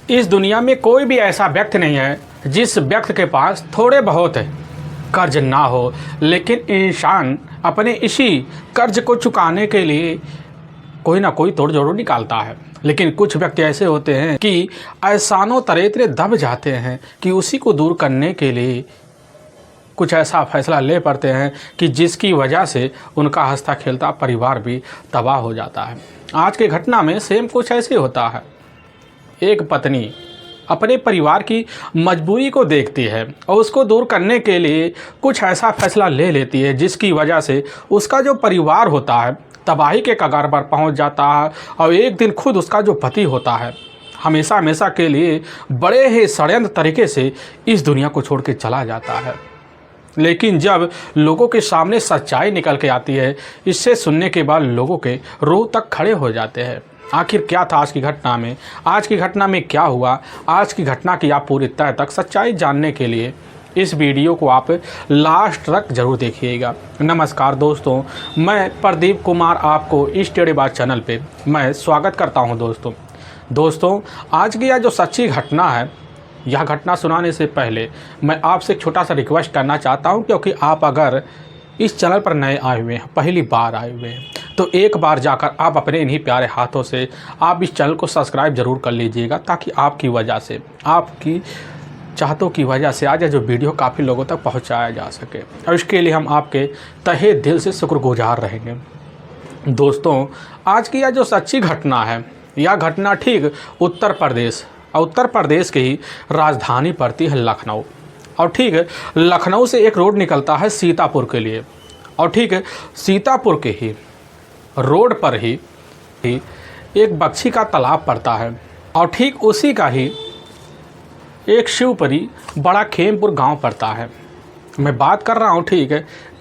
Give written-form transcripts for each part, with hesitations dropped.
इस दुनिया में कोई भी ऐसा व्यक्ति नहीं है जिस व्यक्ति के पास थोड़े बहुत कर्ज ना हो, लेकिन इंसान अपने इसी कर्ज को चुकाने के लिए कोई ना कोई तोड़ जरूर निकालता है। लेकिन कुछ व्यक्ति ऐसे होते हैं कि एहसानों तरे इतने दब जाते हैं कि उसी को दूर करने के लिए कुछ ऐसा फैसला ले पड़ते हैं कि जिसकी वजह से उनका हंसता खेलता परिवार भी तबाह हो जाता है। आज की घटना में सेम कुछ ऐसे होता है। एक पत्नी अपने परिवार की मजबूरी को देखती है और उसको दूर करने के लिए कुछ ऐसा फैसला ले लेती है जिसकी वजह से उसका जो परिवार होता है तबाही के कगार पर पहुंच जाता है और एक दिन खुद उसका जो पति होता है हमेशा हमेशा के लिए बड़े ही षड्यंत्र तरीके से इस दुनिया को छोड़ के चला जाता है। लेकिन जब लोगों के सामने सच्चाई निकल के आती है, इससे सुनने के बाद लोगों के रूह तक खड़े हो जाते हैं। आखिर क्या था आज की घटना में, आज की घटना में क्या हुआ, आज की घटना की आप पूरी तह तक सच्चाई जानने के लिए इस वीडियो को आप लास्ट तक जरूर देखिएगा। नमस्कार दोस्तों, मैं प्रदीप कुमार आपको इस टेढ़ी बात चैनल पे मैं स्वागत करता हूं। दोस्तों आज की यह जो सच्ची घटना है, यह घटना सुनाने से पहले मैं आपसे एक छोटा सा रिक्वेस्ट करना चाहता हूं, क्योंकि आप अगर इस चैनल पर नए आए हुए हैं, पहली बार आए हुए हैं, तो एक बार जाकर आप अपने इन्हीं प्यारे हाथों से आप इस चैनल को सब्सक्राइब ज़रूर कर लीजिएगा, ताकि आपकी वजह से, आपकी चाहतों की वजह से आज जो वीडियो काफ़ी लोगों तक पहुंचाया जा सके, और इसके लिए हम आपके तहे दिल से शुक्रगुजार रहेंगे। दोस्तों आज की यह जो सच्ची घटना है, यह घटना ठीक उत्तर प्रदेश की ही राजधानी पड़ती है लखनऊ, और ठीक लखनऊ से एक रोड निकलता है सीतापुर के लिए, और ठीक सीतापुर के ही रोड पर ही एक बख्शी का तालाब पड़ता है, और ठीक उसी का ही एक शिवपुरी बड़ा खेमपुर गांव पड़ता है। मैं बात कर रहा हूं ठीक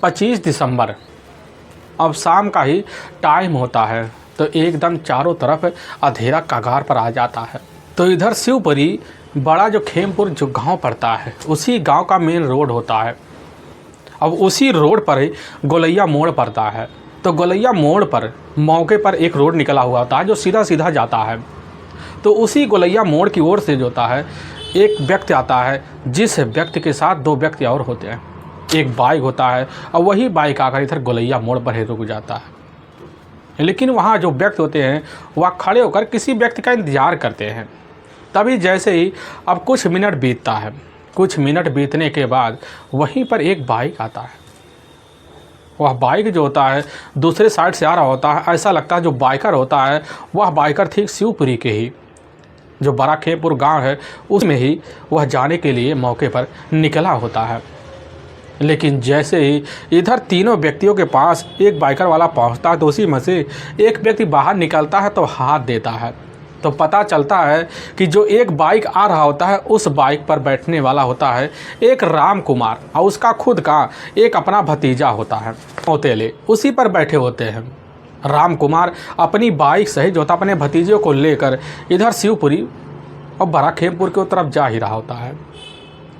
25 दिसंबर, अब शाम का ही टाइम होता है, तो एकदम चारों तरफ अंधेरा कगार पर आ जाता है। तो इधर शिवपुरी बड़ा जो खेमपुर जो गांव पड़ता है, उसी गांव का मेन रोड होता है। अब उसी रोड पर ही गोलैया मोड़ पड़ता है। तो गोलैया मोड़ पर मौके पर एक रोड निकला हुआ होता है जो सीधा सीधा जाता है। तो उसी गोलैया मोड़ की ओर से जो होता है एक व्यक्ति आता है, जिस व्यक्ति के साथ दो व्यक्ति और होते हैं। एक बाइक होता है और वही बाइक आकर इधर गोलैया मोड़ पर ही रुक जाता है। लेकिन वहाँ जो व्यक्ति होते हैं वह खड़े होकर किसी व्यक्ति का इंतज़ार करते हैं। तभी जैसे ही अब कुछ मिनट बीतता है, कुछ मिनट बीतने के बाद वहीं पर एक बाइक आता है। वह बाइक जो होता है दूसरे साइड से आ रहा होता है। ऐसा लगता है जो बाइकर होता है वह बाइकर ठीक शिवपुरी के ही जो बड़ा खेमपुर गांव है उसमें ही वह जाने के लिए मौके पर निकला होता है। लेकिन जैसे ही इधर तीनों व्यक्तियों के पास एक बाइकर वाला पहुंचता है, तो उसी में से एक व्यक्ति बाहर निकलता है तो हाथ देता है। तो पता चलता है कि जो एक बाइक आ रहा होता है उस बाइक पर बैठने वाला होता है एक राम कुमार, और उसका खुद का एक अपना भतीजा होता है मौतेले, उसी पर बैठे होते हैं। राम कुमार अपनी बाइक सहित जो होता अपने भतीजे को लेकर इधर शिवपुरी और बड़ा खेमपुर की तरफ जा ही रहा होता है।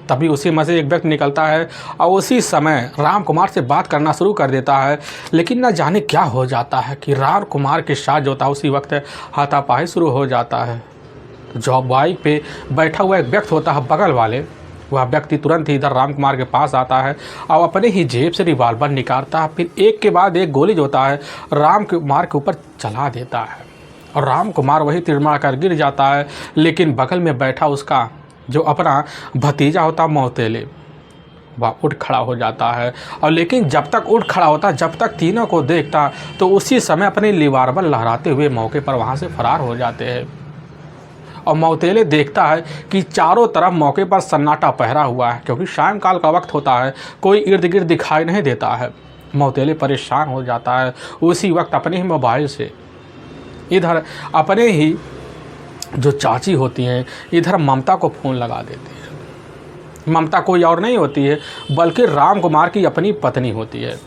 तभी उसी में से एक व्यक्ति निकलता है और उसी समय राम कुमार से बात करना शुरू कर देता है। लेकिन न जाने क्या हो जाता है कि राम कुमार के साथ जो होता है उसी वक्त हाथापाई शुरू हो जाता है। जो बाइक पे बैठा हुआ एक व्यक्ति होता है बगल वाले, वह व्यक्ति तुरंत ही इधर राम कुमार के पास आता है और अपने ही जेब से रिवॉल्वर निकालता है। फिर एक के बाद एक गोली जो होता है राम कुमार के ऊपर चला देता है, और राम कुमार वही तिड़मड़ा कर गिर जाता है। लेकिन बगल में बैठा उसका जो अपना भतीजा होता मौतेले, वह उठ खड़ा हो जाता है। और लेकिन जब तक उठ खड़ा होता, जब तक तीनों को देखता, तो उसी समय अपने रिवॉल्वर लहराते हुए मौके पर वहाँ से फरार हो जाते हैं। और मौतेले देखता है कि चारों तरफ मौके पर सन्नाटा पहरा हुआ है, क्योंकि सायंकाल का वक्त होता है, कोई इर्द गिर्द दिखाई नहीं देता है। मौतेले परेशान हो जाता है। उसी वक्त अपने ही मोबाइल से इधर अपने ही जो चाची होती हैं इधर ममता को फ़ोन लगा देती है। ममता कोई और नहीं होती है बल्कि राम कुमार की अपनी पत्नी होती है।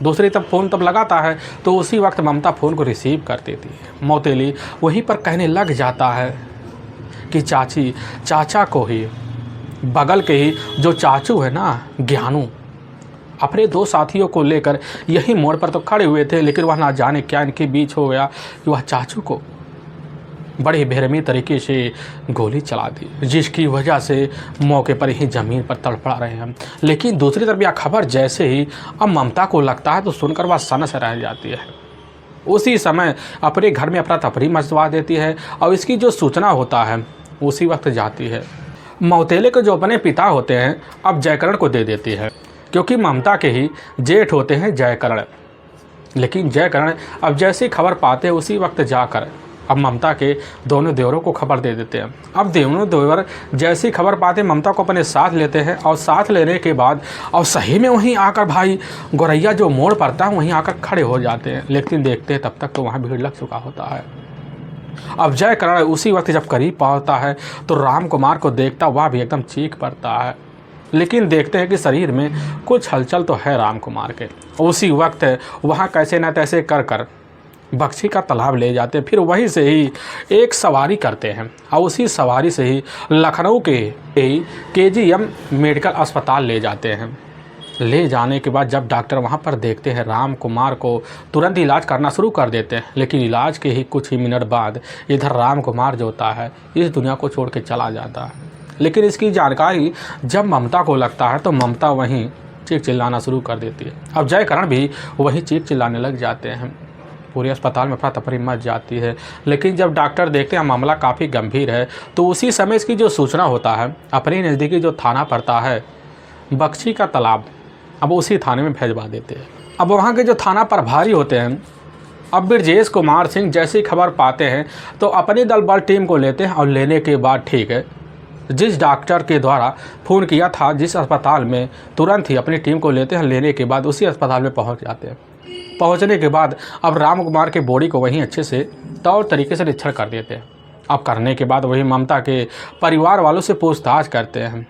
दूसरी तब फ़ोन तब लगाता है तो उसी वक्त ममता फ़ोन को रिसीव कर देती है। मौतेली वहीं पर कहने लग जाता है कि चाचा को ही, बगल के ही जो चाचू है ना ज्ञानू, अपने दो साथियों को लेकर यही मोड़ पर तो खड़े हुए थे, लेकिन वह ना जाने क्या इनके बीच हो गया कि वह चाचू को बड़े बेरहमी तरीके से गोली चला दी, जिसकी वजह से मौके पर ही ज़मीन पर तड़फड़ा रहे हैं। लेकिन दूसरी तरफ यह खबर जैसे ही अब ममता को लगता है तो सुनकर वह सनस रह जाती है। उसी समय अपने घर में अफरा तफरी मचवा देती है और इसकी जो सूचना होता है उसी वक्त जाती है मौतेले के जो अपने पिता होते हैं अब जयकरण को दे देती है, क्योंकि ममता के ही जेठ होते हैं जयकरण। लेकिन जयकरण अब जैसी खबर पाते हैं उसी वक्त जाकर अब ममता के दोनों देवरों को खबर दे देते हैं। अब दोनों देवर जैसी खबर पाते ममता को अपने साथ लेते हैं और साथ लेने के बाद और सही में वहीं आकर भाई गोरैया जो मोड़ पड़ता है वहीं आकर खड़े हो जाते हैं। लेकिन देखते हैं तब तक तो वहाँ भीड़ लग चुका होता है। अब जयकरण उसी वक्त जब करीब पहुँचता है तो राम कुमार को देखता वह भी एकदम चीख पड़ता है। लेकिन देखते हैं कि शरीर में कुछ हलचल तो है राम कुमार के। उसी वक्त वहाँ कैसे न तैसे कर कर बक्शी का तालाब ले जाते हैं। फिर वहीं से ही एक सवारी करते हैं और उसी सवारी से ही लखनऊ के KGM मेडिकल अस्पताल ले जाते हैं। ले जाने के बाद जब डॉक्टर वहां पर देखते हैं राम कुमार को तुरंत इलाज करना शुरू कर देते हैं। लेकिन इलाज के ही कुछ ही मिनट बाद इधर राम कुमार जो होता है इस दुनिया को छोड़ के चला जाता है। लेकिन इसकी जानकारी जब ममता को लगता है तो ममता वहीं चीख चिल्लाना शुरू कर देती है। अब जयकरण भी वहीं चीख चिल्लाने लग जाते हैं। पूरे अस्पताल में अफरा-तफरी मच जाती है। लेकिन जब डॉक्टर देखते हैं मामला काफ़ी गंभीर है तो उसी समय इसकी जो सूचना होता है अपने नज़दीकी जो थाना पड़ता है बक्शी का तालाब, अब उसी थाने में भेजवा देते हैं। अब वहाँ के जो थाना प्रभारी होते हैं अब ब्रजेश कुमार सिंह जैसी खबर पाते हैं तो अपनी दल बल टीम को लेते हैं और लेने के बाद ठीक है जिस डॉक्टर के द्वारा फ़ोन किया था जिस अस्पताल में तुरंत ही अपनी टीम को लेते हैं। लेने के बाद उसी अस्पताल में पहुँच जाते हैं। पहुंचने के बाद अब राम कुमार के बॉडी को वहीं अच्छे से तौर तरीके से निरीक्षण कर देते हैं। अब करने के बाद वही ममता के परिवार वालों से पूछताछ करते हैं।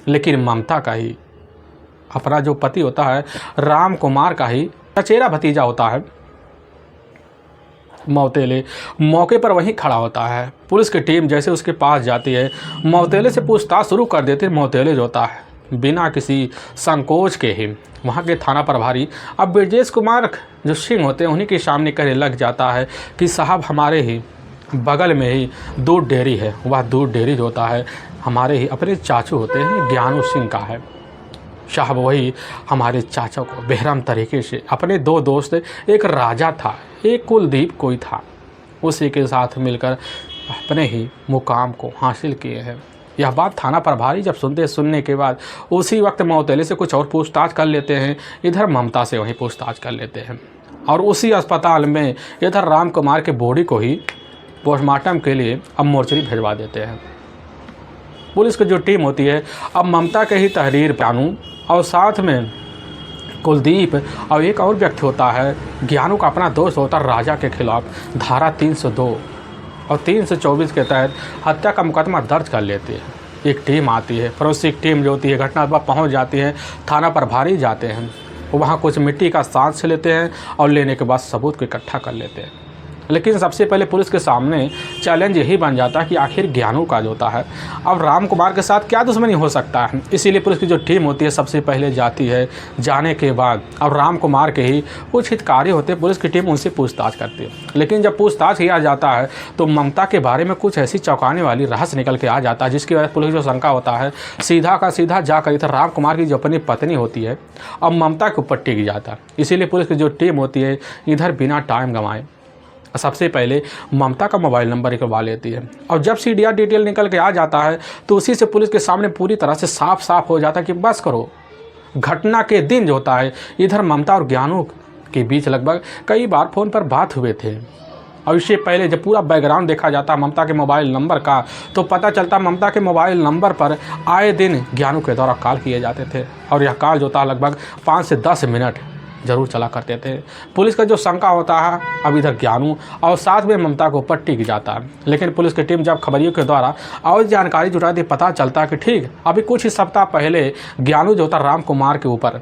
लेकिन ममता का ही अपना जो पति होता है राम कुमार का ही चचेरा भतीजा होता है मौतेले मौके पर वहीं खड़ा होता है। पुलिस की टीम जैसे उसके पास जाती है मौतेले से पूछताछ शुरू कर देती है। मौतेले जो होता है बिना किसी संकोच के ही वहाँ के थाना प्रभारी अब ब्रजेश कुमार जो सिंह होते हैं उन्हीं के सामने कहने लग जाता है कि साहब हमारे ही बगल में ही दूध डेयरी है। वह दूध डेयरी जो होता है हमारे ही अपने चाचू होते हैं ज्ञानू सिंह का है। साहब वही हमारे चाचा को बेरहम तरीके से अपने दो दोस्त एक राजा था एक कुलदीप कोई था उसी के साथ मिलकर अपने ही मुकाम को हासिल किए हैं। यह बात थाना प्रभारी जब सुनने के बाद उसी वक्त मौतेले से कुछ और पूछताछ कर लेते हैं। इधर ममता से वहीं पूछताछ कर लेते हैं और उसी अस्पताल में इधर राम कुमार के बॉडी को ही पोस्टमार्टम के लिए अब मोर्चरी भिजवा देते हैं। पुलिस की जो टीम होती है अब ममता के ही तहरीर जानू और साथ में कुलदीप और एक और व्यक्ति होता है ज्ञानू का अपना दोस्त होता है राजा के खिलाफ धारा 302 और 324 के तहत हत्या का मुकदमा दर्ज कर लेती है। एक टीम आती है फोरेंसिक टीम जो होती है घटना पर पहुंच जाती है। थाना प्रभारी जाते हैं वहाँ कुछ मिट्टी का सांस लेते हैं और लेने के बाद सबूत को इकट्ठा कर लेते हैं। लेकिन सबसे पहले पुलिस के सामने चैलेंज यही बन जाता है कि आखिर ज्ञानू का जो होता है अब राम कुमार के साथ क्या दुश्मनी हो सकता है। इसीलिए पुलिस की जो टीम होती है सबसे पहले जाती है। जाने के बाद अब राम कुमार के ही कुछ हितकारी होते हैं पुलिस की टीम उनसे पूछताछ करती है। लेकिन जब पूछताछ किया जाता है तो ममता के बारे में कुछ ऐसी चौंकाने वाली रहस्य निकल के आ जाता है जिसकी वजह से पुलिस जो शंका होता है सीधा का सीधा जाकर इधर राम कुमार की जो अपनी पत्नी होती है अब ममता के ऊपर टिक जाता है। इसीलिए पुलिस की जो टीम होती है इधर बिना टाइम गंवाए सबसे पहले ममता का मोबाइल नंबर निकलवा लेती है। और जब CDR डिटेल निकल के आ जाता है तो उसी से पुलिस के सामने पूरी तरह से साफ हो जाता है कि बस करो। घटना के दिन जो होता है इधर ममता और ज्ञानू के बीच लगभग कई बार फ़ोन पर बात हुए थे। और इससे पहले जब पूरा बैकग्राउंड देखा जाता है ममता के मोबाइल नंबर का तो पता चलता ममता के मोबाइल नंबर पर आए दिन ज्ञानू के द्वारा कॉल किए जाते थे और यह कॉल जो होता है लगभग 5 से 10 मिनट जरूर चला करते थे। पुलिस का जो शंका होता है अब इधर ज्ञानू और साथ में ममता को ऊपर टिक जाता है। लेकिन पुलिस की टीम जब खबरियों के द्वारा और जानकारी जुटाती पता चलता है कि ठीक अभी कुछ ही सप्ताह पहले ज्ञानू जो होता राम कुमार के ऊपर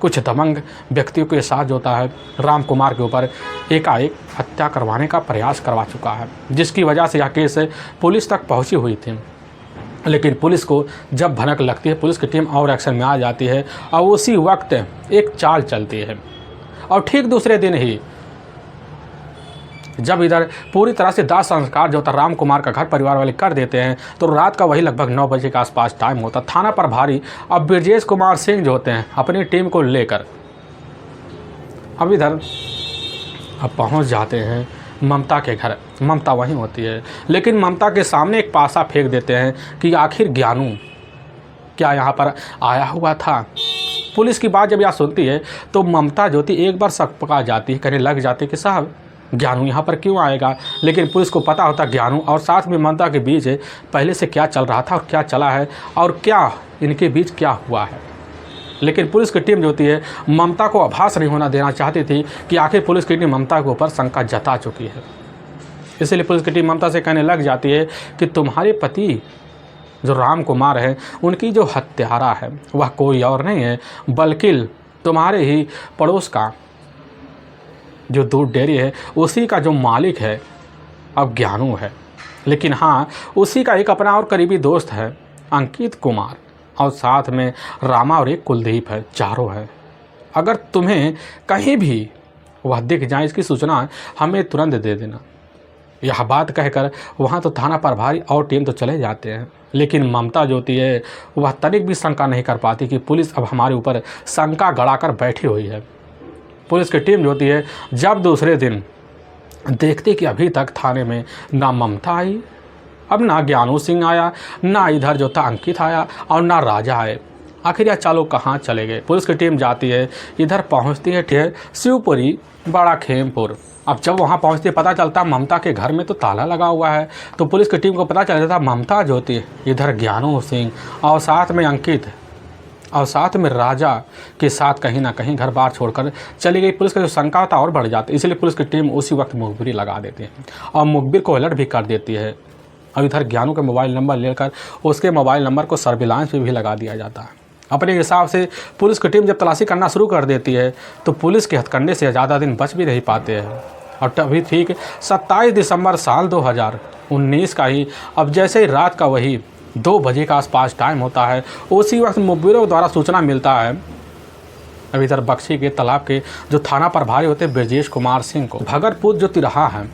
कुछ दबंग व्यक्तियों के साथ जो होता है राम कुमार के ऊपर एकाएक हत्या करवाने का प्रयास करवा चुका है, जिसकी वजह से यह केस पुलिस तक पहुंची हुई थी। लेकिन पुलिस को जब भनक लगती है पुलिस की टीम और एक्शन में आ जाती है और उसी वक्त एक चाल चलती है और ठीक दूसरे दिन ही जब इधर पूरी तरह से दाह संस्कार जो होता राम कुमार का घर परिवार वाले कर देते हैं तो रात का वही लगभग 9 बजे के आसपास टाइम होता। थाना प्रभारी अब ब्रजेश कुमार सिंह जो होते हैं अपनी टीम को लेकर अब इधर पहुंच जाते हैं ममता के घर। ममता वहीं होती है, लेकिन ममता के सामने एक पासा फेंक देते हैं कि आखिर ज्ञानू क्या यहाँ पर आया हुआ था। पुलिस की बात जब यह सुनती है तो ममता जो थी एक बार शक पका जाती है, कहने लग जाती है कि साहब ज्ञानू यहाँ पर क्यों आएगा। लेकिन पुलिस को पता होता ज्ञानू और साथ में ममता के बीच पहले से क्या चल रहा था और क्या चला है और क्या इनके बीच क्या हुआ है। लेकिन पुलिस की टीम जो होती है ममता को आभास नहीं होना देना चाहती थी कि आखिर पुलिस की टीम ममता के ऊपर शंका जता चुकी है। इसलिए पुलिस की टीम ममता से कहने लग जाती है कि तुम्हारे पति जो राम कुमार है उनकी जो हत्यारा है वह कोई और नहीं है बल्कि तुम्हारे ही पड़ोस का जो दूध डेयरी है उसी का जो मालिक है अब ज्ञानू है। लेकिन हाँ, उसी का एक अपना और करीबी दोस्त है अंकित कुमार और साथ में रामा और एक कुलदीप है, चारों है। अगर तुम्हें कहीं भी वह दिख जाए इसकी सूचना हमें तुरंत दे देना। यह बात कहकर वहाँ तो थाना प्रभारी और टीम तो चले जाते हैं, लेकिन ममता जो होती है वह तनिक भी शंका नहीं कर पाती कि पुलिस अब हमारे ऊपर शंका गड़ाकर बैठी हुई है। पुलिस की टीम जो होती है जब दूसरे दिन देखती कि अभी तक थाने में ना ममता आई, अब ना ज्ञानू सिंह आया, ना इधर जो था अंकित आया और ना राजा आए, आखिर यह चालों कहाँ चले गए। पुलिस की टीम जाती है, इधर पहुँचती है ठीक शिवपुरी बड़ा खेमपुर। अब जब वहाँ पहुँचती है पता चलता ममता के घर में तो ताला लगा हुआ है। तो पुलिस की टीम को पता चल जाता ममता जो होती है इधर ज्ञानू सिंह और साथ में अंकित और साथ में राजा के साथ कहीं ना कहीं घर बार छोड़कर चली गई। पुलिस का जो शंका था और बढ़ जाती है, इसलिए पुलिस की टीम उसी वक्त मुखबिरी लगा देती है और मुखबिर को अलर्ट भी कर देती है। और इधर ज्ञानू का मोबाइल नंबर लेकर उसके मोबाइल नंबर को सर्विलांस पे भी लगा दिया जाता है। अपने हिसाब से पुलिस की टीम जब तलाशी करना शुरू कर देती है तो पुलिस के हथकंडे से ज़्यादा दिन बच भी नहीं पाते हैं। और तभी ठीक 27 दिसंबर साल 2019 का ही अब जैसे ही रात का वही 2 बजे का आसपास टाइम होता है, उसी वक्त मुखबिरों द्वारा सूचना मिलता है अब इधर बक्शी के तालाब के जो थाना प्रभारी होते हैं ब्रजेश कुमार सिंह को भगतपुर जो तिराहा है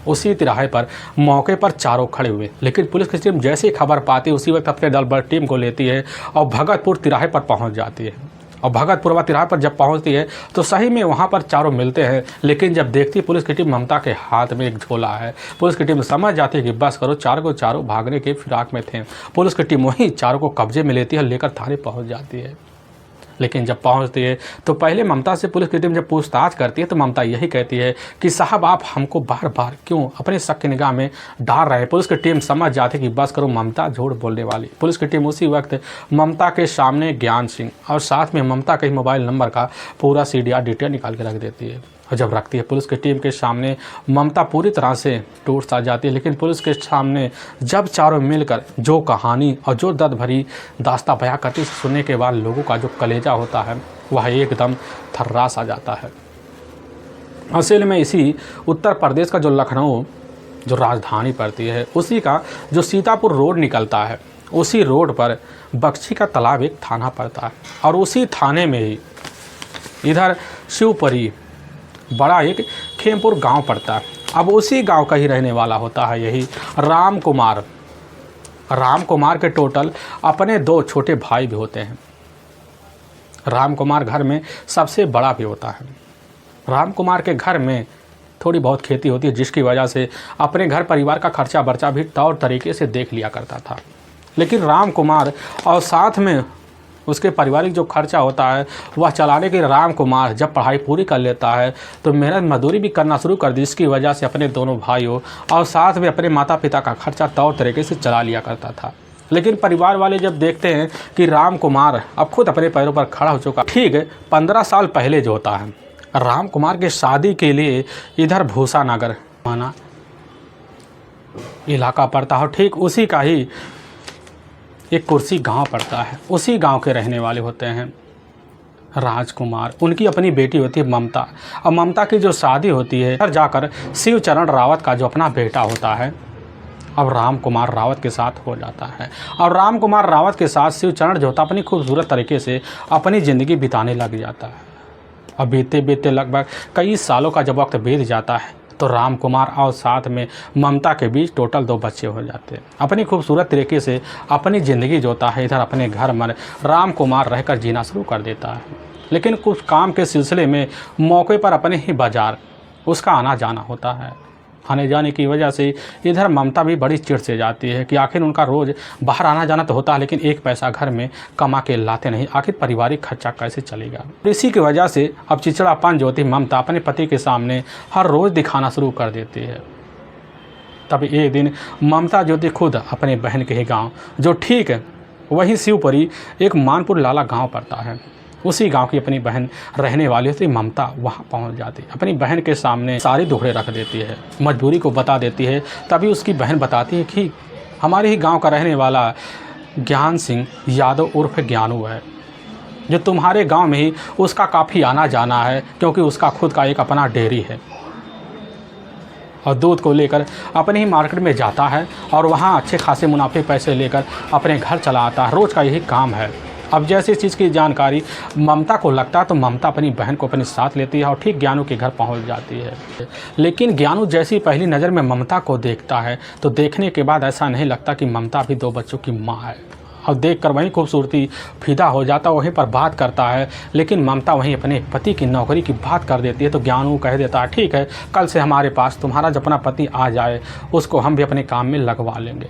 उसी तिराहे पर मौके पर चारों खड़े हुए। लेकिन पुलिस की टीम जैसे ही खबर पाती है उसी वक्त अपने दल बल टीम को लेती है और भगतपुर तिराहे पर पहुंच जाती है। और भगतपुरवा तिराहे पर जब पहुंचती है तो सही में वहां पर चारों मिलते हैं। लेकिन जब देखती है पुलिस की टीम ममता के हाथ में एक झोला है, पुलिस की टीम समझ जाती है कि बस करो, चारों भागने के फिराक में थे। पुलिस की टीम वहीं चारों को कब्जे में लेती है, लेकर थाने पहुँच जाती है। लेकिन जब पहुंचती है तो पहले ममता से पुलिस की टीम जब पूछताछ करती है तो ममता यही कहती है कि साहब आप हमको बार बार क्यों अपने शक की निगाह में डाल रहे हैं। पुलिस की टीम समझ जाती है कि बस करो, ममता झूठ बोलने वाली। पुलिस की टीम उसी वक्त ममता के सामने ज्ञान सिंह और साथ में ममता के मोबाइल नंबर का पूरा CDR डिटेल निकाल के रख देती है। और जब रखती है पुलिस की टीम के सामने ममता पूरी तरह से टूट सा जाती है। लेकिन पुलिस के सामने जब चारों मिलकर जो कहानी और जो दर्द भरी दास्तां बयां करती सुनने के बाद लोगों का जो कलेजा होता है वह एकदम थर्रास आ जाता है। असल में इसी उत्तर प्रदेश का जो लखनऊ जो राजधानी पड़ती है उसी का जो सीतापुर रोड निकलता है, उसी रोड पर बक्शी का तालाब एक थाना पड़ता है और उसी थाने में ही इधर शिवपुरी बड़ा एक खेमपुर गांव पड़ता है। अब उसी गांव का ही रहने वाला होता है यही राम कुमार। राम कुमार के टोटल अपने 2 छोटे भाई भी होते हैं। राम कुमार घर में सबसे बड़ा भी होता है। राम कुमार के घर में थोड़ी बहुत खेती होती है जिसकी वजह से अपने घर परिवार का खर्चा बर्चा भी तौर तरीके से देख लिया करता था। लेकिन राम कुमार और साथ में उसके पारिवारिक जो खर्चा होता है वह चलाने के राम कुमार जब पढ़ाई पूरी कर लेता है तो मेहनत मजदूरी भी करना शुरू कर दी, जिसकी वजह से अपने दोनों भाइयों और साथ में अपने माता पिता का खर्चा तौर तरीके से चला लिया करता था। लेकिन परिवार वाले जब देखते हैं कि राम कुमार अब खुद अपने पैरों पर खड़ा हो चुका, ठीक 15 साल पहले जो होता है राम कुमार के शादी के लिए इधर भूसा नगर माना इलाका पड़ता है, ठीक उसी का ही एक कुर्सी गांव पड़ता है। उसी गांव के रहने वाले होते हैं राजकुमार। उनकी अपनी बेटी होती है ममता और ममता की जो शादी होती है घर जाकर शिवचरण रावत का जो अपना बेटा होता है अब राम कुमार रावत के साथ हो जाता है। और राम कुमार रावत के साथ शिवचरण जो होता है अपनी खूबसूरत तरीके से अपनी ज़िंदगी बिताने लग जाता है। अब बीते बीते लगभग कई सालों का जब वक्त बीत जाता है तो राम कुमार और साथ में ममता के बीच टोटल 2 बच्चे हो जाते हैं। अपनी खूबसूरत तरीके से अपनी ज़िंदगी जोता है, इधर अपने घर में राम कुमार रहकर जीना शुरू कर देता है। लेकिन कुछ काम के सिलसिले में मौके पर अपने ही बाज़ार उसका आना जाना होता है। आने जाने की वजह से इधर ममता भी बड़ी चिढ़ से जाती है कि आखिर उनका रोज़ बाहर आना जाना तो होता है, लेकिन एक पैसा घर में कमा के लाते नहीं, आखिर पारिवारिक खर्चा कैसे चलेगा। इसी की वजह से अब चिड़चिड़ापन जो थी ममता अपने पति के सामने हर रोज़ दिखाना शुरू कर देती है। तब एक दिन ममता जो थी खुद अपने बहन के ही गाँव, जो ठीक है वही शिवपुरी एक मानपुर लाला गाँव पड़ता है, उसी गांव की अपनी बहन रहने वाली होती ममता वहां पहुंच जाती, अपनी बहन के सामने सारे दुखड़े रख देती है, मजबूरी को बता देती है। तभी उसकी बहन बताती है कि हमारे ही गांव का रहने वाला ज्ञान सिंह यादव उर्फ ज्ञानू है, जो तुम्हारे गांव में ही उसका काफ़ी आना जाना है, क्योंकि उसका खुद का एक अपना डेयरी है और दूध को लेकर अपने ही मार्केट में जाता है और वहाँ अच्छे खासे मुनाफे पैसे लेकर अपने घर चला आता है। रोज़ का यही काम है। अब जैसे इस चीज़ की जानकारी ममता को लगता है तो ममता अपनी बहन को अपने साथ लेती है और ठीक ज्ञानू के घर पहुंच जाती है। लेकिन ज्ञानू जैसी पहली नज़र में ममता को देखता है तो देखने के बाद ऐसा नहीं लगता कि ममता भी 2 बच्चों की माँ है, और देखकर वहीं खूबसूरती फिदा हो जाता, वहीं पर बात करता है। लेकिन ममता वहीं अपने पति की नौकरी की बात कर देती है तो ज्ञानू कह देता है ठीक है, कल से हमारे पास तुम्हारा जब अपना पति आ जाए उसको हम भी अपने काम में लगवा लेंगे।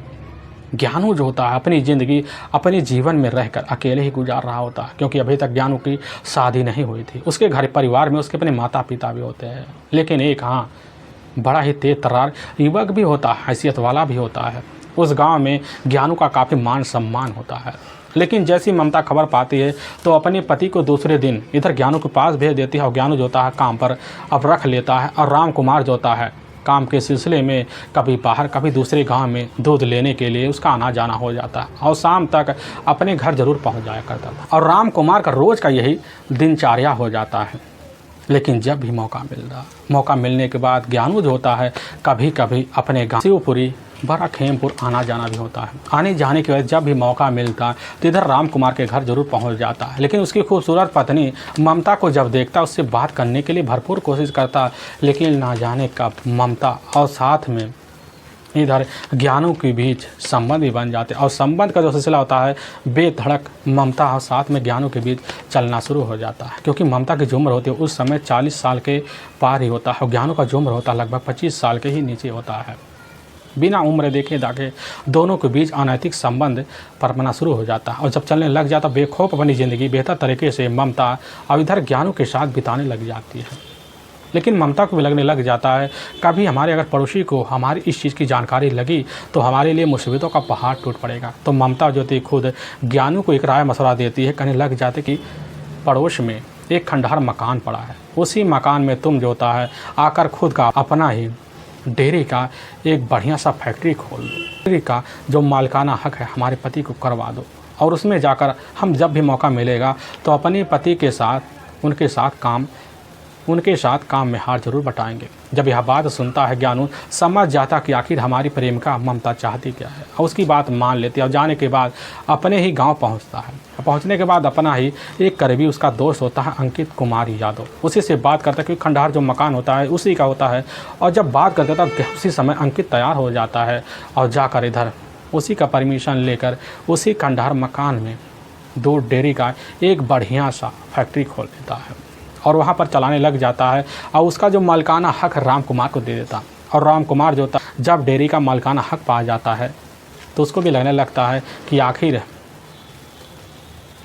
ज्ञानू जो होता है अपनी ज़िंदगी अपने जीवन में रहकर अकेले ही गुजार रहा होता है, क्योंकि अभी तक ज्ञानू की शादी नहीं हुई थी। उसके घर परिवार में उसके अपने माता पिता भी होते हैं, लेकिन एक बड़ा ही तेज तर्रार युवक भी होता है, हैसियत वाला भी होता है। उस गांव में ज्ञानू का काफ़ी मान सम्मान होता है। लेकिन जैसी ममता खबर पाती है तो अपने पति को दूसरे दिन इधर ज्ञानू के पास भेज देती है और ज्ञानू जो होता है काम पर अब रख लेता है। और राम कुमार जो होता है काम के सिलसिले में कभी बाहर कभी दूसरे गांव में दूध लेने के लिए उसका आना जाना हो जाता है और शाम तक अपने घर ज़रूर पहुंच जाया करता था। और राम कुमार का रोज़ का यही दिनचर्या हो जाता है। लेकिन जब भी मौका मिलने के बाद ज्ञानू जो होता है कभी कभी अपने गाँव शिवपुरी बड़ा खेमपुर आना जाना भी होता है। आने जाने के बाद जब भी मौका मिलता है तो इधर राम कुमार के घर जरूर पहुंच जाता है। लेकिन उसकी खूबसूरत पत्नी ममता को जब देखता उससे बात करने के लिए भरपूर कोशिश करता, लेकिन ना जाने कब ममता और साथ में इधर ज्ञानू के बीच संबंध भी बन जाते और संबंध का जो सिलसिला होता है बेधड़क ममता और साथ में ज्ञानू के बीच चलना शुरू हो जाता है। क्योंकि ममता की जो उम्र होती है उस समय 40 साल के पार ही होता है और ज्ञानू का जो उम्र होता है लगभग 25 साल के ही नीचे होता है। बिना उम्र देखे दाखे दोनों के बीच अनैतिक संबंध पनपना शुरू हो जाता है और जब चलने लग जाता बेखौफ अपनी ज़िंदगी बेहतर तरीके से ममता और इधर ज्ञानू के साथ बिताने लग जाती है। लेकिन ममता को भी लगने लग जाता है कभी हमारे अगर पड़ोसी को हमारी इस चीज़ की जानकारी लगी तो हमारे लिए मुसीबतों का पहाड़ टूट पड़ेगा। तो ममता जो थी खुद ज्ञानू को एक राय मशवरा देती है, कहने लग जाते कि पड़ोस में एक खंडहर मकान पड़ा है, उसी मकान में तुम जो होता है आकर खुद का अपना ही डेयरी का एक बढ़िया सा फैक्ट्री खोल दो, डेयरी का जो मालिकाना हक है हमारे पति को करवा दो और उसमें जाकर हम जब भी मौका मिलेगा तो अपने पति के साथ उनके साथ काम में हार जरूर बटाएंगे। जब यह बात सुनता है ज्ञानू समझ जाता कि आखिर हमारी प्रेमिका ममता चाहती क्या है और उसकी बात मान लेती है और जाने के बाद अपने ही गांव पहुंचता है। पहुंचने के बाद अपना ही एक करीबी उसका दोस्त होता है अंकित कुमार यादव, उसी से बात करता है कि खंडहर जो मकान होता है उसी का होता है। और जब बात करता था उसी समय अंकित तैयार हो जाता है और जाकर इधर उसी का परमिशन लेकर उसी खंडहर मकान में दूध डेयरी का एक बढ़िया सा फैक्ट्री खोल देता है और वहाँ पर चलाने लग जाता है और उसका जो मालिकाना हक राम कुमार को दे देता। और राम कुमार जो होता जब डेयरी का मालिकाना हक पा जाता है तो उसको भी लगने लगता है कि आखिर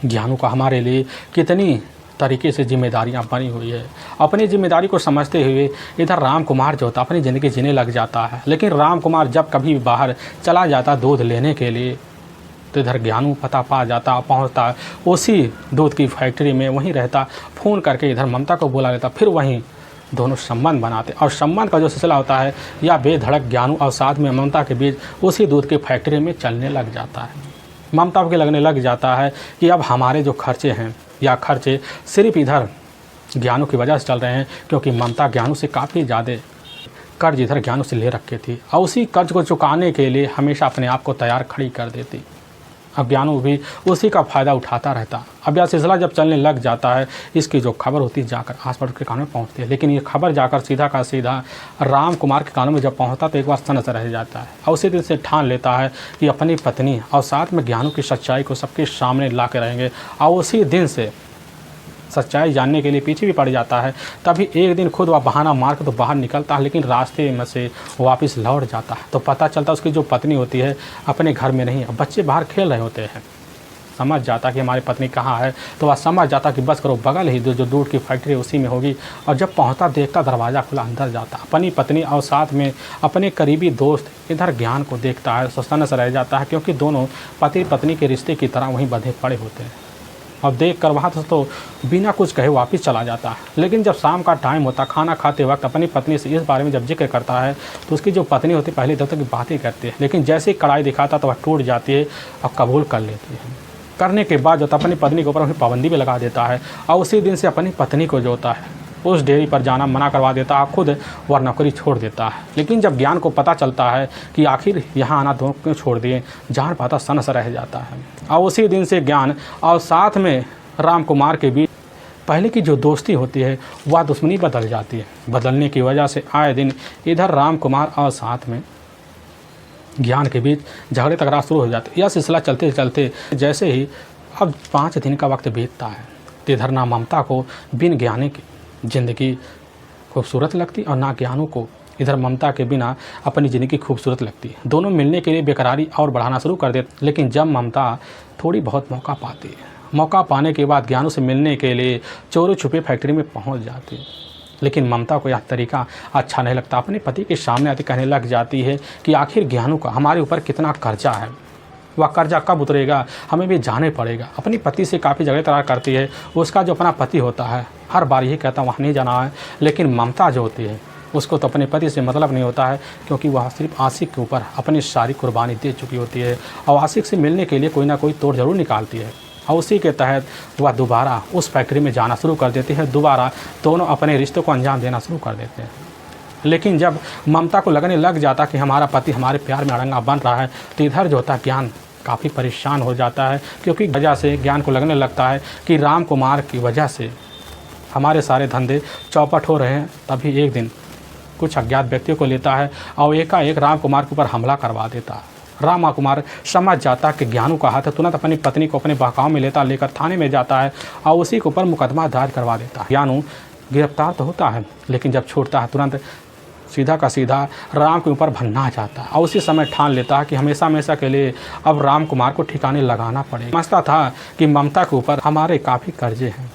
ज्ञानू का हमारे लिए कितनी तरीके से जिम्मेदारियां बनी हुई है। अपनी जिम्मेदारी को समझते हुए इधर राम कुमार जो होता अपनी ज़िंदगी जीने लग जाता है। लेकिन राम कुमार जब कभी भी बाहर चला जाता दूध लेने के लिए तो इधर ज्ञानू पता पा जाता, पहुंचता उसी दूध की फैक्ट्री में, वहीं रहता, फ़ोन करके इधर ममता को बुला लेता, फिर वहीं दोनों संबंध बनाते और संबंध का जो सिलसिला होता है या बेधड़क ज्ञानू और साथ में ममता के बीच उसी दूध की फैक्ट्री में चलने लग जाता है। ममता को लगने लग जाता है कि अब हमारे जो खर्चे हैं या खर्चे सिर्फ इधर ज्ञानू की वजह से चल रहे हैं, क्योंकि ममता ज्ञानू से काफ़ी ज़्यादा कर्ज इधर ज्ञानू से ले रखी थी और उसी कर्ज को चुकाने के लिए हमेशा अपने आप को तैयार खड़ी कर देती। अब ज्ञानू भी उसी का फ़ायदा उठाता रहता। अब यह सिलसिला जब चलने लग जाता है, इसकी जो खबर होती है जाकर आस पड़ोस के कानों में पहुंचती है, लेकिन ये खबर जाकर सीधा का सीधा राम कुमार के कानों में जब पहुंचता तो एक बार सन्न से रह जाता है और उसी दिन से ठान लेता है कि अपनी पत्नी और साथ में ज्ञानू की सच्चाई को सबके सामने ला के रहेंगे। और उसी दिन से सच्चाई जानने के लिए पीछे भी पड़ जाता है। तभी एक दिन खुद वह बहाना मार के तो बाहर निकलता है, लेकिन रास्ते में से वापस लौट जाता है तो पता चलता है उसकी जो पत्नी होती है अपने घर में नहीं है, बच्चे बाहर खेल रहे होते हैं। समझ जाता कि हमारी पत्नी कहाँ है, तो वह समझ जाता कि बस करो, बगल ही जो दूध की फैक्ट्री है उसी में होगी। और जब पहुँचता देखता दरवाज़ा खुला, अंदर जाता, अपनी पत्नी और साथ में अपने करीबी दोस्त इधर ज्ञान को देखता है, सस्तन से रह जाता है, क्योंकि दोनों पति पत्नी के रिश्ते की तरह वहीं बंधे पड़े होते हैं। और देख कर वहाँ तो बिना कुछ कहे वापस चला जाता है। लेकिन जब शाम का टाइम होता, खाना खाते वक्त अपनी पत्नी से इस बारे में जब जिक्र करता है तो उसकी जो पत्नी होती है पहले दो तक बातें करती है, लेकिन जैसे ही कड़ाई दिखाता तो वह टूट जाती है और कबूल कर लेती है। करने के बाद जो अपनी पत्नी के ऊपर उन्हें पाबंदी भी लगा देता है और उसी दिन से अपनी पत्नी को जो होता है उस डेयरी पर जाना मना करवा देता है, खुद वह नौकरी छोड़ देता है। लेकिन जब ज्ञान को पता चलता है कि आखिर यहाँ आना दोनों क्यों छोड़ दिए, जान पाता सन सा रह जाता है। और उसी दिन से ज्ञान और साथ में राम कुमार के बीच पहले की जो दोस्ती होती है वह दुश्मनी बदल जाती है। बदलने की वजह से आए दिन इधर राम कुमार और साथ में ज्ञान के बीच झगड़े तकरार शुरू हो जाते। यह सिलसिला चलते चलते जैसे ही अब 5 दिन का वक्त बीतता है तो इधर ना ममता को बिन ज्ञानी की ज़िंदगी खूबसूरत लगती और ना ज्ञानू को इधर ममता के बिना अपनी ज़िंदगी खूबसूरत लगती है। दोनों मिलने के लिए बेकरारी और बढ़ाना शुरू कर देते। लेकिन जब ममता थोड़ी बहुत मौका पाती है, मौका पाने के बाद ज्ञानू से मिलने के लिए चोरी छुपे फैक्ट्री में पहुंच जाती है। लेकिन ममता को यह तरीका अच्छा नहीं लगता। अपने पति के सामने आते कहने लग जाती है कि आखिर ज्ञानू का हमारे ऊपर कितना कर्जा है, वह कर्जा कब उतरेगा हमें भी जाने पड़ेगा। अपनी पति से काफ़ी झगड़े तकरार करती है। उसका जो अपना पति होता है हर बार यही कहता वहाँ नहीं जाना है, लेकिन ममता जो होती है उसको तो अपने पति से मतलब नहीं होता है, क्योंकि वह सिर्फ आशिक के ऊपर अपनी सारी कुर्बानी दे चुकी होती है और आशिक से मिलने के लिए कोई ना कोई तोड़ जरूर निकालती है। और उसी के तहत वह दोबारा उस फैक्ट्री में जाना शुरू कर देती है। दोबारा दोनों अपने रिश्तों को अंजाम देना शुरू कर देते हैं। लेकिन जब ममता को लगने लग जाता कि हमारा पति हमारे प्यार में अड़ंगा बन रहा है तो इधर जो होता ज्ञान काफ़ी परेशान हो जाता है, क्योंकि वजह से ज्ञान को लगने लगता है कि राम कुमार की वजह से हमारे सारे धंधे चौपट हो रहे हैं। तभी एक दिन कुछ अज्ञात व्यक्तियों को लेता है और एकाएक राम कुमार के ऊपर हमला करवा देता है। राम कुमार समझ जाता कि ज्ञानू का हाथ है, तुरंत अपनी पत्नी को अपने बहकाव में लेकर थाने में जाता है और उसी के ऊपर मुकदमा दर्ज करवा देता है। ज्ञानू गिरफ्तार तो होता है, लेकिन जब छूटता है तुरंत सीधा का सीधा राम के ऊपर भनना चाहता है और उसी समय ठान लेता है कि हमेशा हमेशा के लिए अब राम कुमार को ठिकाने लगाना पड़ेगा। समझता था कि ममता के ऊपर हमारे काफ़ी कर्जे हैं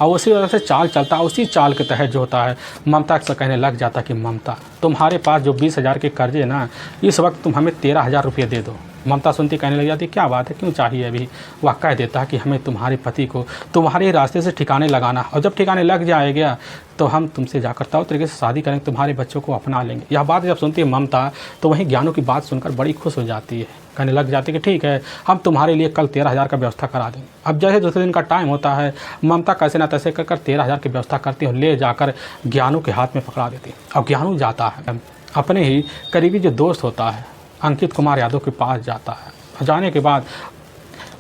और उसी वजह से चाल चलता है। उसी चाल के तहत जो होता है ममता से कहने लग जाता कि ममता तुम्हारे पास जो 20,000 के कर्जे ना, इस वक्त तुम हमें 13,000 रुपये दे दो। ममता सुनती कहने लग जाती क्या बात है, क्यों चाहिए अभी। वह कह देता है कि हमें तुम्हारे पति को तुम्हारे रास्ते से ठिकाने लगाना, और जब ठिकाने लग जाएगा तो हम तुमसे जाकर तौर तरीके से शादी करेंगे, तुम्हारे बच्चों को अपना लेंगे। यह बात जब सुनती है ममता तो वहीं ज्ञानू की बात सुनकर बड़ी खुश हो जाती है। कहने लग जाती है कि ठीक है हम तुम्हारे लिए कल 13,000 का व्यवस्था करा देंगे। अब जैसे दूसरे दिन का टाइम होता है ममता कैसे ना तैसे कर 13,000 की व्यवस्था करती है और ले जाकर ज्ञानू के हाथ में पकड़ा देती है। और ज्ञानू जाता है अपने ही करीबी जो दोस्त होता है अंकित कुमार यादव के पास जाता है। जाने के बाद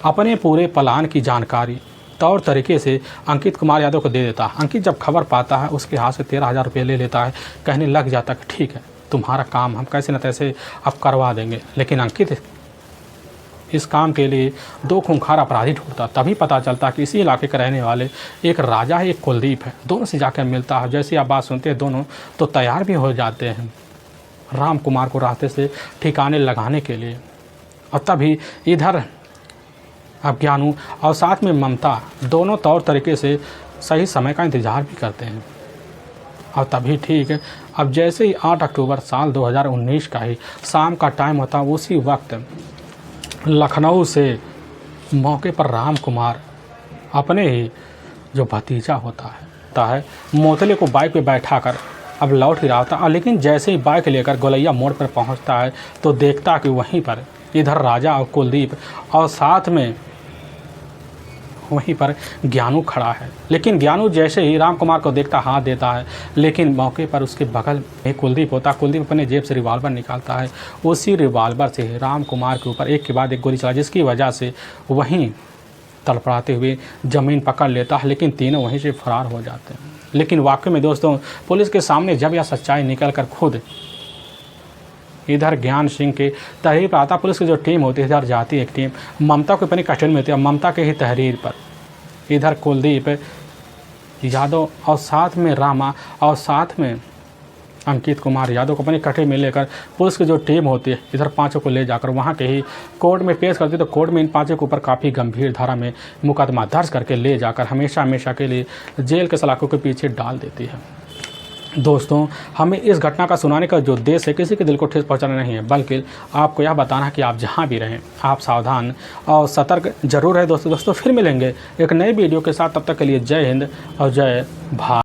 अपने पूरे प्लान की जानकारी तौर तरीके से अंकित कुमार यादव को दे देता है। अंकित जब खबर पाता है उसके हाथ से 13,000 रुपये ले लेता है। कहने लग जाता है कि ठीक है तुम्हारा काम हम कैसे न कैसे अब करवा देंगे। लेकिन अंकित इस काम के लिए 2 खूंखार अपराधी ढूंढता। तभी पता चलता कि इसी इलाके के रहने वाले एक राजा है एक कुलदीप है। दोनों से जाकर मिलता है। जैसे आप बात सुनते हैं दोनों तो तैयार भी हो जाते हैं राम कुमार को रास्ते से ठिकाने लगाने के लिए। और तभी इधर अब ज्ञानू और साथ में ममता दोनों तौर तरीके से सही समय का इंतज़ार भी करते हैं। और तभी ठीक है अब जैसे ही 8 अक्टूबर साल 2019 का ही शाम का टाइम होता है, उसी वक्त लखनऊ से मौके पर राम कुमार अपने ही जो भतीजा होता है मोतले को बाइक पे बैठाकर अब लौट ही रहा था। लेकिन जैसे ही बाइक लेकर गोलैया मोड़ पर पहुंचता है तो देखता कि वहीं पर इधर राजा और कुलदीप और साथ में वहीं पर ज्ञानू खड़ा है। लेकिन ज्ञानू जैसे ही राम कुमार को देखता हाथ देता है, लेकिन मौके पर उसके बगल में कुलदीप होता है। कुलदीप अपने जेब से रिवॉल्वर निकालता है। उसी रिवॉल्वर से राम कुमार के ऊपर एक के बाद एक गोली चला, जिसकी वजह से वहीं तड़पड़ाते हुए ज़मीन पकड़ लेता है। लेकिन तीनों वहीं से फरार हो जाते हैं। लेकिन वाकई में दोस्तों, पुलिस के सामने जब यह सच्चाई निकल कर खुद इधर ज्ञान सिंह के तहरीर पर आता, पुलिस की जो टीम होती है इधर जाती है एक टीम, ममता को अपनी कस्टडी में होती है। ममता के ही तहरीर पर इधर कुलदीप यादव और साथ में रामा और साथ में अंकित कुमार यादव को अपनी कस्टडी में लेकर पुलिस की जो टीम होती है इधर पांचों को ले जाकर वहां के ही कोर्ट में पेश करती है। तो कोर्ट में इन पांचों के ऊपर काफ़ी गंभीर धारा में मुकदमा दर्ज करके ले जाकर हमेशा हमेशा के लिए जेल के सलाखों के पीछे डाल देती है। दोस्तों, हमें इस घटना का सुनाने का जो उद्देश्य है किसी के दिल को ठेस पहुंचाना नहीं है, बल्कि आपको यह बताना है कि आप जहां भी रहें आप सावधान और सतर्क जरूर रहें। दोस्तों फिर मिलेंगे एक नई वीडियो के साथ। तब तक के लिए जय हिंद और जय भारत।